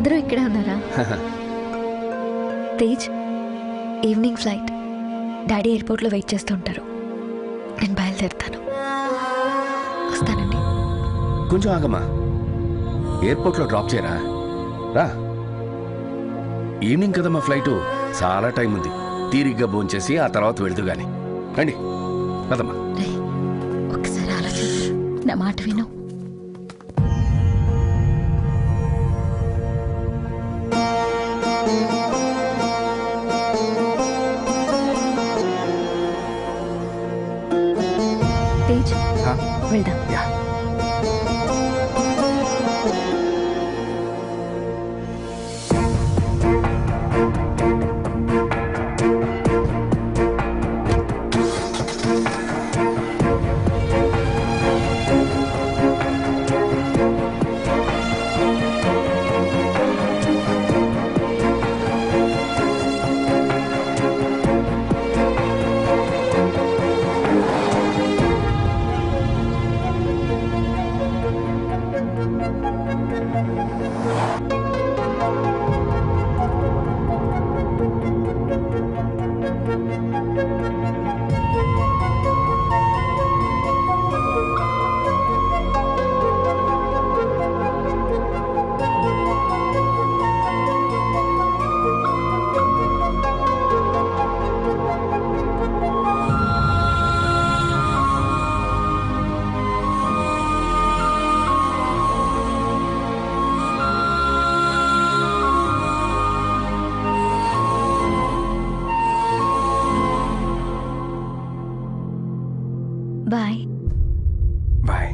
అందరూ ఇక్కడే ఉన్నారా? Tej, evening flight. డాడీ ఎయిర్పోర్ట్లో వెయిట్ చేస్తూ ఉంటారు. నేను బయలుదేరుతాను. వస్తానండి. కొంచెం ఆగమ్మా, ఎయిర్పోర్ట్లో డ్రాప్ చేయరా? రా, ఈవినింగ్ కదా మా ఫ్లైటు, చాలా టైం ఉంది. తీరిగ్గా భోంచేసి ఆ తర్వాత వెళ్తూ గాని. రండి కదమ్మా. ఒకసారి ఆలోచించు, నా మాట విను. తేజ్, వెళ్దాం. బాయ్. బాయ్.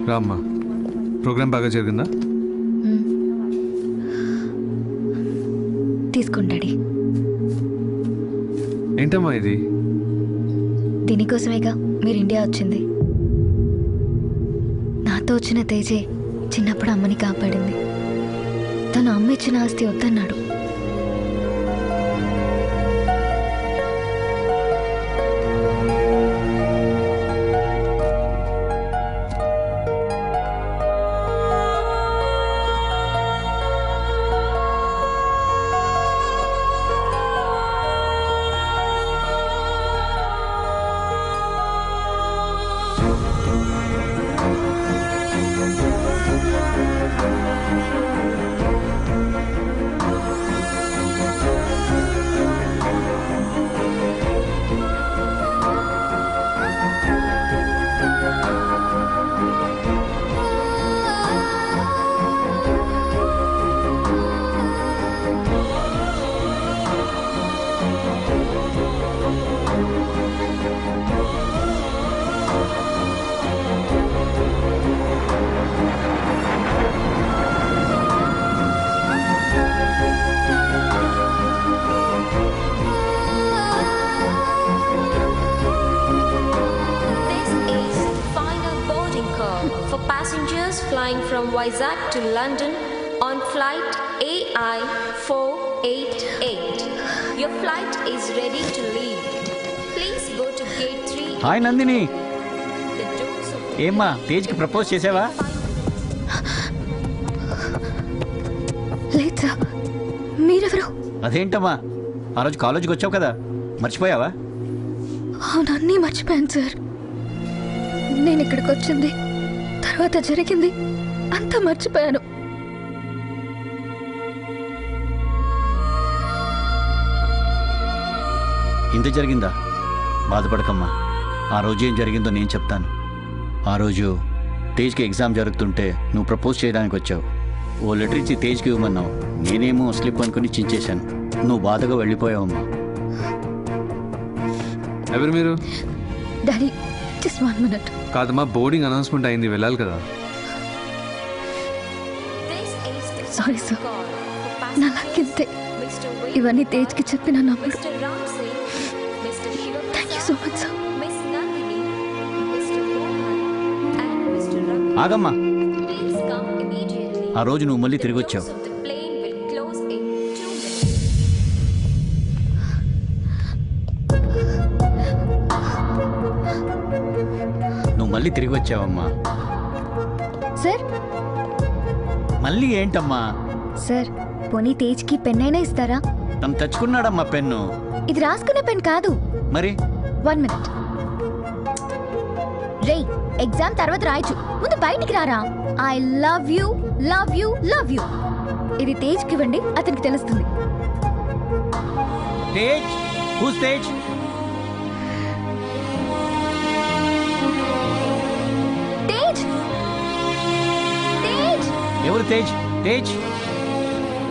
రామ్మా, ప్రోగ్రామ్ బాగా జరిగిందా? తీసుకుంటాడి. ఏంటమ్మా ఇది? దీనికోసమేగా మీరు ఇండియా వచ్చింది. నాతో వచ్చిన తేజే చిన్నప్పుడు అమ్మని కాపాడింది. తను అమ్మ ఇచ్చిన ఆస్తి వద్దన్నాడు. Flying from Vizag to London on flight AI488. Your flight is ready to leave. Please go to gate 3. Hi Nandini, ఏమ్మా తేజ్కి ప్రపోజ్ చేసావా? లేదు సార్. మీరెవరు? అదేంటమ్మా, ఆ రోజు కాలేజీకి వచ్చావు కదా, మర్చిపోయావా? అవునన్నీ మర్చిపోయాను సార్. నేను ఇక్కడికి వచ్చింది, తర్వాత జరిగింది అంతా మర్చిపోయాను. ఇంత జరిగిందా? బాధపడకమ్మా, ఆ రోజు ఏం జరిగిందో నేను చెప్తాను. ఆ రోజు తేజ్కి ఎగ్జామ్ జరుగుతుంటే నువ్వు ప్రపోజ్ చేయడానికి వచ్చావు. ఓ లెటర్ ఇచ్చి తేజ్కి ఇవ్వమన్నావు. నేనేమో స్లిప్ అనుకుని చించేశాను. నువ్వు బాధగా వెళ్ళిపోయావమ్మా. ఎవరు మీరు? Daddy, just 1 minute. కాదమ్మా, బోర్డింగ్ అనౌన్స్మెంట్ అయింది, వెళ్ళాలి కదా. Sorry sir. నా లక్కింతే Mr. ఇవన్నీ తేజ్కి చెప్పిన నమ్ముడు. Mr. Ram Singh, Mr. Thank you Shivaprasad, so much sir. Miss Nandini, Mr. Mohan, and Mr. Ravi. ఆగమ్మా. Please come immediately. ఆ రోజు నువ్వు మళ్ళీ The తిరిగి doors వచ్చావు. of the plane will close in 2 minutes. నువ్వు మళ్ళీ తిరిగి వచ్చావమ్మా. సార్ మళ్ళీ ఏంటమ్మా? సార్ పోనీ తేజ్కి పెన్ అయినా ఇస్తారా? తను తెచ్చుకున్నాడమ్మా పెన్ను. ఇది రాసుకునే పెన్ కాదు. మరి 1 మినిట్. రే ఎగ్జామ్ తర్వాత రాయొచ్చు, ముందు బయటికి రారా. I love you love you love you. ఇది తేజ్కి ఇవ్వండి, అతనికి తెలుస్తుంది. తేజ్, హూస్ తేజ్? తేజ్ తేజ్ ఎవరు తేజ్? తేజ్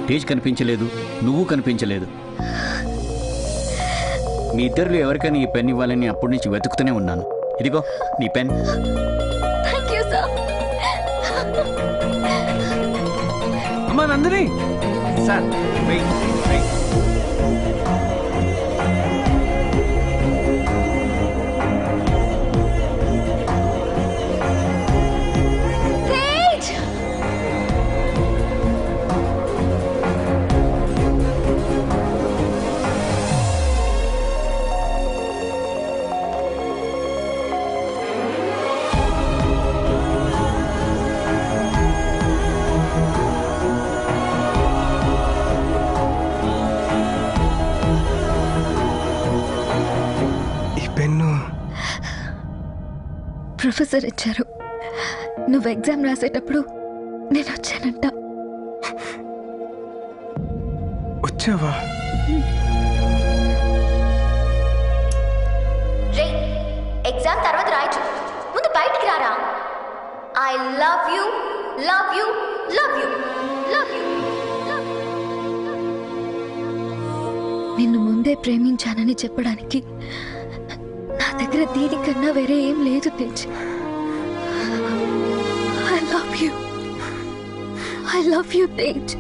తేజ్ కనిపించలేదు, నువ్వు కనిపించలేదు. మీ ఇద్దరిలో ఎవరికైనా ఈ పెన్ ఇవ్వాలని అప్పటి నుంచి వెతుకుతూనే ఉన్నాను. ఇదిగో నీ పెన్. Thank you sir. అమ్మా Nandini. Sir wait wait. Tej ఈ పెన్ను ప్రొఫెసర్ ఇచ్చారు. నువ్వు ఎగ్జామ్ రాసేటప్పుడు నేను వచ్చానంట. వచ్చావా? రే ఎగ్జామ్ తర్వాత రాయొచ్చు, ముందు బయటికి రారా. I love you love you love you love you. నిన్ను ముందే ప్రేమించానని చెప్పడానికి నా దగ్గర దీనికన్నా వేరే ఏం లేదు Tej. I love you I love you Tej.